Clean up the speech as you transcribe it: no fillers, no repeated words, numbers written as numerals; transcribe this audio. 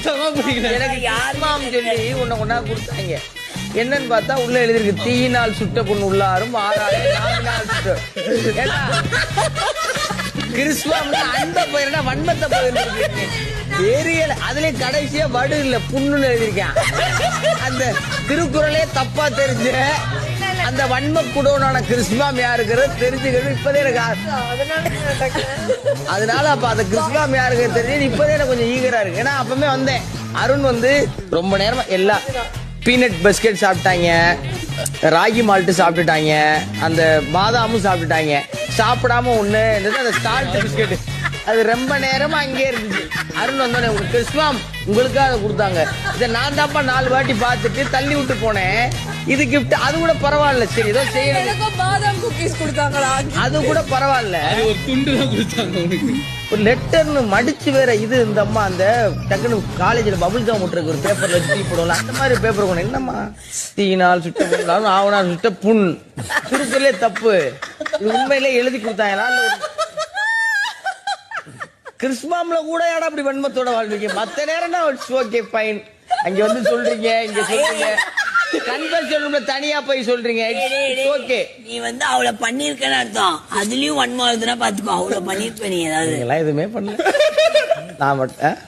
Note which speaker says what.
Speaker 1: சுத்தமா பிடிக்கல.
Speaker 2: எனக்கு யாருமாம் சொல்லி உன்னை கொண்டா கொடுத்தாங்க. என்னன்னு பார்த்தா உள்ள எழுதிருக்கு தீயினால் சுட்ட பொண்ணு உள்ளாரும் ஆறாலே நாவினால் சுட்ட. ஏன்னா கிறிஸ்துவம்னா அன்பை போயிருந்தா வன்மத்தை போயிருக்கு தெரியல. அதுலயே கடைசியா வடு இல்ல புண்ணுன்னு எழுதியிருக்கேன். அந்த திருக்குறளே தப்பா தெரிஞ்ச அந்த வன்ம குடோனான கிறிஸ்துவம் யாருக்கிறது தெரிஞ்சுக்கிறது இப்பதே எனக்கு அதனால அப்ப அந்த கிறிஸ்துவம் யாருக்கு தெரிஞ்சு இப்பதே எனக்கு கொஞ்சம் ஈகரா இருக்கு. ஏன்னா அப்பவுமே வந்தேன். அருண் வந்து ரொம்ப நேரமா எல்லா பீனட் பிஸ்கெட் சாப்பிட்டாங்க, ராகி மால்ட்டு சாப்பிட்டுட்டாங்க, அந்த பாதாமும் சாப்பிட்டுட்டாங்க. சாப்பிடாம ஒண்ணு அந்த சால்ட் பிஸ்கெட் அது ரொம்ப நேரமா அங்கே இருந்துச்சு. அருண் வந்தோடனே உங்களுக்கு கிறிஸ்துவம் உங்களுக்காக அதை கொடுத்தாங்க. இதை நான் தான்ப்பா 4 வாட்டி பார்த்துட்டு தள்ளி விட்டு போனேன். இது கிஃப்ட். அது கூட பரவாயில்ல. சரி ஏதோ செய்யணும்.
Speaker 3: பாதாம் குக்கீஸ் கொடுத்தாங்களா?
Speaker 2: அது கூட பரவாயில்ல.
Speaker 1: ஒரு துண்டு தான் கொடுத்தாங்க உனக்கு.
Speaker 2: ஒரு லெட்டர்னு மடிச்சு வேற இது இந்த அம்மா அந்த டக்குனு காலேஜ்ல பபுள் ஜாம் விட்டுருக்கு ஒரு பேப்பர்ல வச்சு தீ போடுவோம் அந்த மாதிரி பேப்பர் கொண்டு என்னம்மா தீயினால் சுட்ட புண்ணாலும் ஆவனால் சுட்ட புண் திருக்குறளே தப்பு. இது உண்மையிலே எழுதி கொடுத்தாங்களா? கிறிஸ்துமஸ்ல கூட யாரா அப்படி வன்மத்தோட வாழ்வீங்க? மத்த நேரம்னா ஓகே ஃபைன். அங்க வந்து சொல்றீங்க, இங்க சொல்றீங்க, கன்வென்ஷன்ல தனியா போய் சொல்றீங்க. ஓகே
Speaker 4: நீ வந்து அவளை பண்ணிருக்கன்னு அர்த்தம். அதுலயும் வன்மம் பாத்துக்கோ. அவளை பண்ணிருப்ப நீ ஏதாவது
Speaker 2: எதுவுமே பண்ணல நான் மட்டும்